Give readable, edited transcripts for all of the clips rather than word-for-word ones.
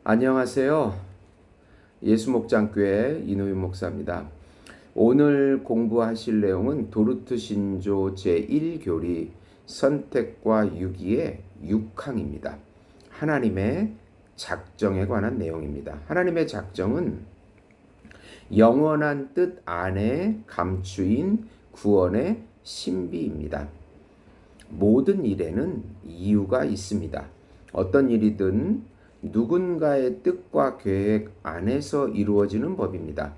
안녕하세요. 예수목장교회 이노윤 목사입니다. 오늘 공부하실 내용은 도르트 신조 제1교리 선택과 유기의 6항입니다. 하나님의 작정에 관한 내용입니다. 하나님의 작정은 영원한 뜻 안에 감추인 구원의 신비입니다. 모든 일에는 이유가 있습니다. 어떤 일이든 누군가의 뜻과 계획 안에서 이루어지는 법입니다.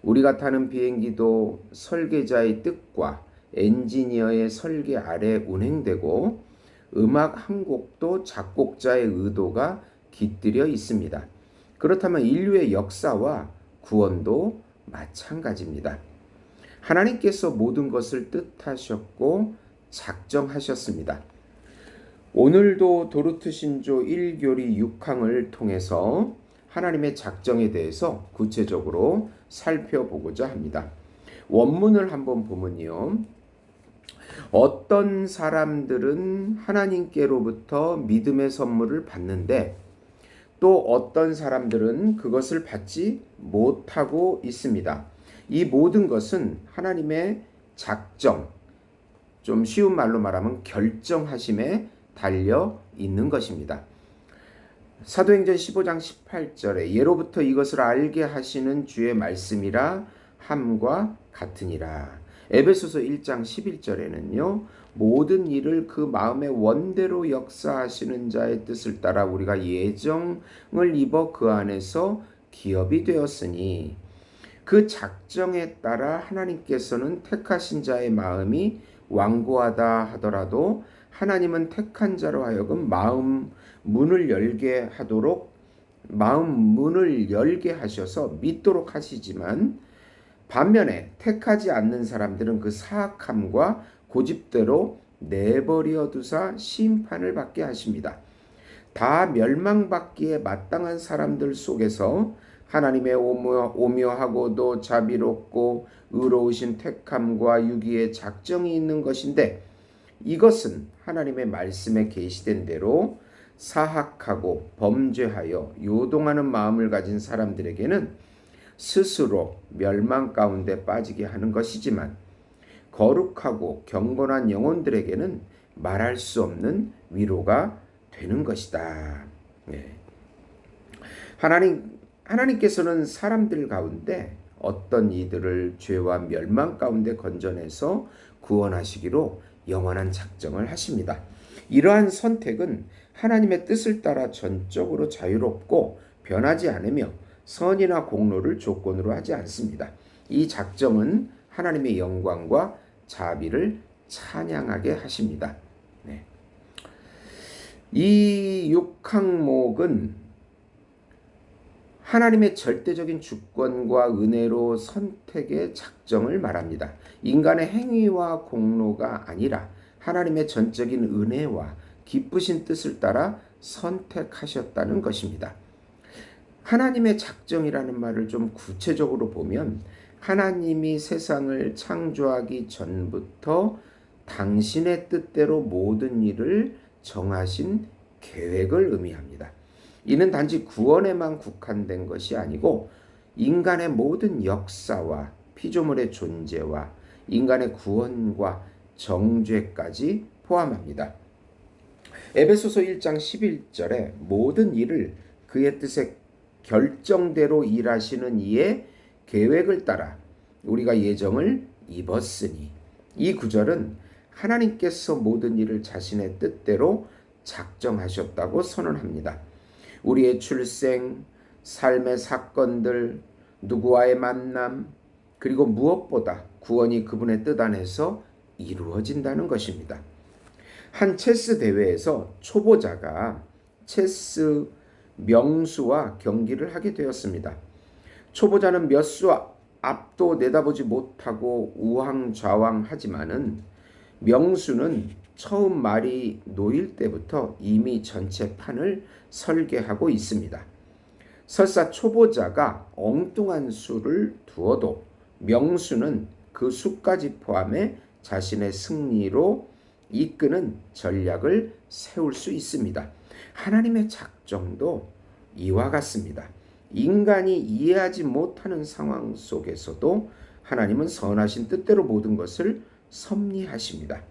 우리가 타는 비행기도 설계자의 뜻과 엔지니어의 설계 아래 운행되고 음악 한 곡도 작곡자의 의도가 깃들여 있습니다. 그렇다면 인류의 역사와 구원도 마찬가지입니다. 하나님께서 모든 것을 뜻하셨고 작정하셨습니다. 오늘도 도르트 신조 1교리 6항을 통해서 하나님의 작정에 대해서 구체적으로 살펴보고자 합니다. 원문을 한번 보면요. 어떤 사람들은 하나님께로부터 믿음의 선물을 받는데 또 어떤 사람들은 그것을 받지 못하고 있습니다. 이 모든 것은 하나님의 작정, 좀 쉬운 말로 말하면 결정하심에 달려 있는 것입니다. 사도행전 15장 18절에 예로부터 이것을 알게 하시는 주의 말씀이라 함과 같으니라. 에베소서 1장 11절에는요. 모든 일을 그 마음의 원대로 역사하시는 자의 뜻을 따라 우리가 예정을 입어 그 안에서 기업이 되었으니 그 작정에 따라 하나님께서는 택하신 자의 마음이 완고하다 하더라도 하나님은 택한 자로 하여금 마음 문을 열게 하셔서 믿도록 하시지만 반면에 택하지 않는 사람들은 그 사악함과 고집대로 내버려 두사 심판을 받게 하십니다. 다 멸망받기에 마땅한 사람들 속에서 하나님의 오묘하고도 자비롭고 의로우신 택함과 유기의 작정이 있는 것인데 이것은 하나님의 말씀에 계시된 대로 사악하고 범죄하여 요동하는 마음을 가진 사람들에게는 스스로 멸망 가운데 빠지게 하는 것이지만 거룩하고 경건한 영혼들에게는 말할 수 없는 위로가 되는 것이다. 네. 하나님께서는 사람들 가운데 어떤 이들을 죄와 멸망 가운데 건져내서 구원하시기로 영원한 작정을 하십니다. 이러한 선택은 하나님의 뜻을 따라 전적으로 자유롭고 변하지 않으며 선이나 공로를 조건으로 하지 않습니다. 이 작정은 하나님의 영광과 자비를 찬양하게 하십니다. 네. 이 6항목은 하나님의 절대적인 주권과 은혜로 선택의 작정을 말합니다. 인간의 행위와 공로가 아니라 하나님의 전적인 은혜와 기쁘신 뜻을 따라 선택하셨다는 것입니다. 하나님의 작정이라는 말을 좀 구체적으로 보면 하나님이 세상을 창조하기 전부터 당신의 뜻대로 모든 일을 정하신 계획을 의미합니다. 이는 단지 구원에만 국한된 것이 아니고 인간의 모든 역사와 피조물의 존재와 인간의 구원과 정죄까지 포함합니다. 에베소서 1장 11절에 모든 일을 그의 뜻에 결정대로 일하시는 이의 계획을 따라 우리가 예정을 입었으니 이 구절은 하나님께서 모든 일을 자신의 뜻대로 작정하셨다고 선언합니다. 우리의 출생, 삶의 사건들, 누구와의 만남, 그리고 무엇보다 구원이 그분의 뜻 안에서 이루어진다는 것입니다. 한 체스 대회에서 초보자가 체스 명수와 경기를 하게 되었습니다. 초보자는 몇 수 앞도 내다보지 못하고 우왕좌왕하지만은 명수는 처음 말이 놓일 때부터 이미 전체 판을 설계하고 있습니다. 설사 초보자가 엉뚱한 수를 두어도 명수는 그 수까지 포함해 자신의 승리로 이끄는 전략을 세울 수 있습니다. 하나님의 작정도 이와 같습니다. 인간이 이해하지 못하는 상황 속에서도 하나님은 선하신 뜻대로 모든 것을 섭리하십니다.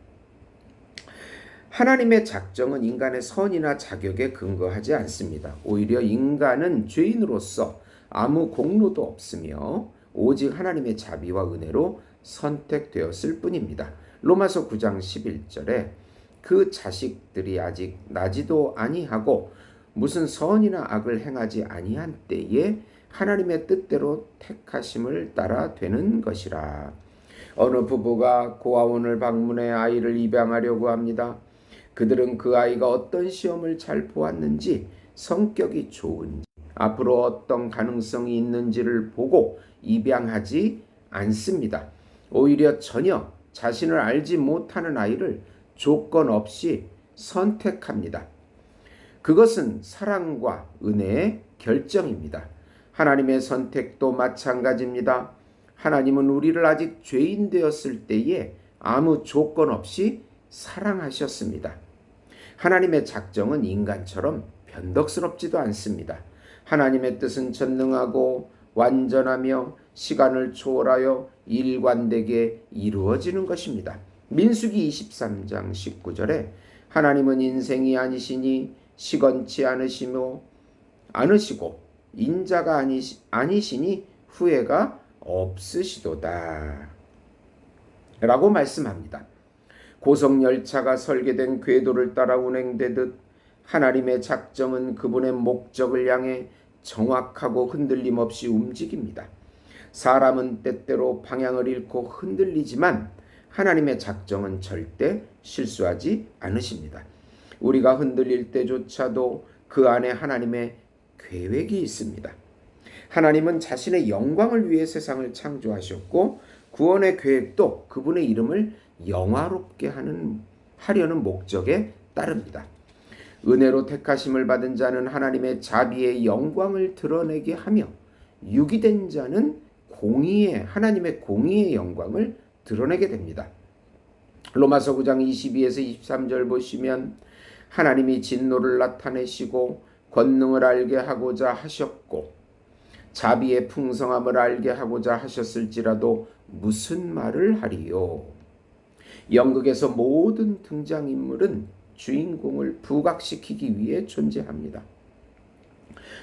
하나님의 작정은 인간의 선이나 자격에 근거하지 않습니다. 오히려 인간은 죄인으로서 아무 공로도 없으며 오직 하나님의 자비와 은혜로 선택되었을 뿐입니다. 로마서 9장 11절에 그 자식들이 아직 나지도 아니하고 무슨 선이나 악을 행하지 아니한 때에 하나님의 뜻대로 택하심을 따라 되는 것이라. 어느 부부가 고아원을 방문해 아이를 입양하려고 합니다. 그들은 그 아이가 어떤 시험을 잘 보았는지, 성격이 좋은지, 앞으로 어떤 가능성이 있는지를 보고 입양하지 않습니다. 오히려 전혀 자신을 알지 못하는 아이를 조건 없이 선택합니다. 그것은 사랑과 은혜의 결정입니다. 하나님의 선택도 마찬가지입니다. 하나님은 우리를 아직 죄인 되었을 때에 아무 조건 없이 사랑하셨습니다. 하나님의 작정은 인간처럼 변덕스럽지도 않습니다. 하나님의 뜻은 전능하고 완전하며 시간을 초월하여 일관되게 이루어지는 것입니다. 민수기 23장 19절에 하나님은 인생이 아니시니 시건치 않으시고 인자가 아니시니 후회가 없으시도다 라고 말씀합니다. 고속열차가 설계된 궤도를 따라 운행되듯 하나님의 작정은 그분의 목적을 향해 정확하고 흔들림 없이 움직입니다. 사람은 때때로 방향을 잃고 흔들리지만 하나님의 작정은 절대 실수하지 않으십니다. 우리가 흔들릴 때조차도 그 안에 하나님의 계획이 있습니다. 하나님은 자신의 영광을 위해 세상을 창조하셨고 구원의 계획도 그분의 이름을 영화롭게 하려는 목적에 따릅니다. 은혜로 택하심을 받은 자는 하나님의 자비의 영광을 드러내게 하며 유기된 자는 하나님의 공의의 영광을 드러내게 됩니다. 로마서 9장 22에서 23절 보시면 하나님이 진노를 나타내시고 권능을 알게 하고자 하셨고 자비의 풍성함을 알게 하고자 하셨을지라도 무슨 말을 하리요. 연극에서 모든 등장인물은 주인공을 부각시키기 위해 존재합니다.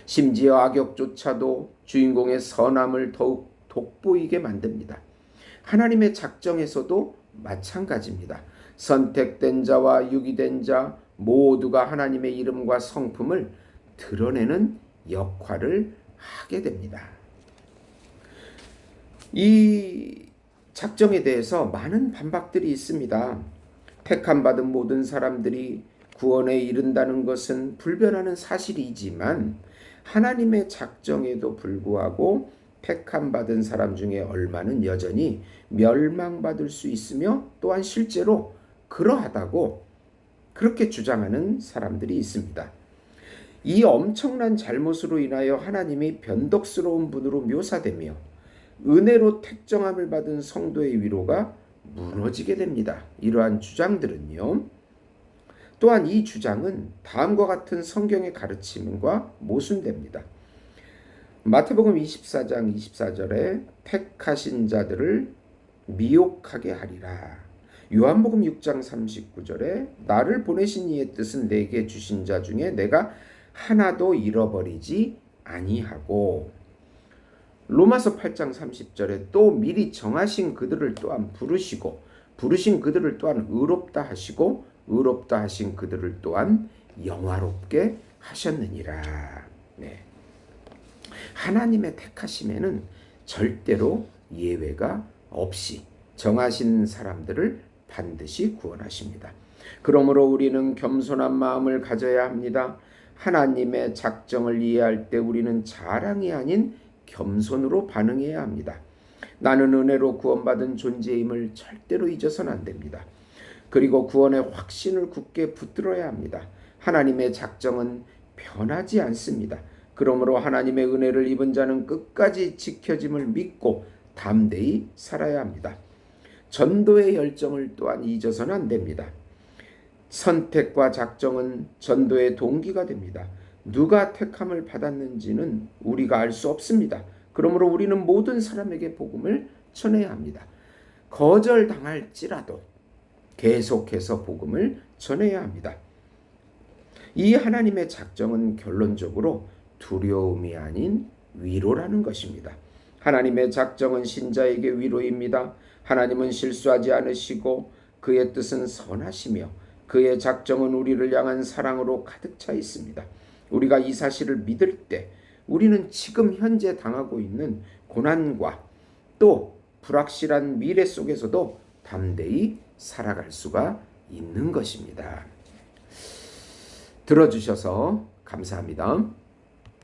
심지어 악역조차도 주인공의 선함을 더욱 돋보이게 만듭니다. 하나님의 작정에서도 마찬가지입니다. 선택된 자와 유기된 자 모두가 하나님의 이름과 성품을 드러내는 역할을 하게 됩니다. 이 작정에 대해서 많은 반박들이 있습니다. 택함받은 모든 사람들이 구원에 이른다는 것은 불변하는 사실이지만 하나님의 작정에도 불구하고 택함받은 사람 중에 얼마는 여전히 멸망받을 수 있으며 또한 실제로 그러하다고 그렇게 주장하는 사람들이 있습니다. 이 엄청난 잘못으로 인하여 하나님이 변덕스러운 분으로 묘사되며 은혜로 택정함을 받은 성도의 위로가 무너지게 됩니다. 이러한 주장들은요. 또한 이 주장은 다음과 같은 성경의 가르침과 모순됩니다. 마태복음 24장 24절에 택하신 자들을 미혹하게 하리라. 요한복음 6장 39절에 나를 보내신 이의 뜻은 내게 주신 자 중에 내가 하나도 잃어버리지 아니하고 로마서 8장 30절에 또 미리 정하신 그들을 또한 부르시고 부르신 그들을 또한 의롭다 하시고 의롭다 하신 그들을 또한 영화롭게 하셨느니라. 네. 하나님의 택하심에는 절대로 예외가 없이 정하신 사람들을 반드시 구원하십니다. 그러므로 우리는 겸손한 마음을 가져야 합니다. 하나님의 작정을 이해할 때 우리는 자랑이 아닌 겸손으로 반응해야 합니다. 나는 은혜로 구원받은 존재임을 절대로 잊어서는 안 됩니다. 그리고 구원의 확신을 굳게 붙들어야 합니다. 하나님의 작정은 변하지 않습니다. 그러므로 하나님의 은혜를 입은 자는 끝까지 지켜짐을 믿고 담대히 살아야 합니다. 전도의 열정을 또한 잊어서는 안 됩니다. 선택과 작정은 전도의 동기가 됩니다. 누가 택함을 받았는지는 우리가 알 수 없습니다. 그러므로 우리는 모든 사람에게 복음을 전해야 합니다. 거절당할지라도 계속해서 복음을 전해야 합니다. 이 하나님의 작정은 결론적으로 두려움이 아닌 위로라는 것입니다. 하나님의 작정은 신자에게 위로입니다. 하나님은 실수하지 않으시고 그의 뜻은 선하시며 그의 작정은 우리를 향한 사랑으로 가득 차 있습니다. 우리가 이 사실을 믿을 때 우리는 지금 현재 당하고 있는 고난과 또 불확실한 미래 속에서도 담대히 살아갈 수가 있는 것입니다. 들어주셔서 감사합니다.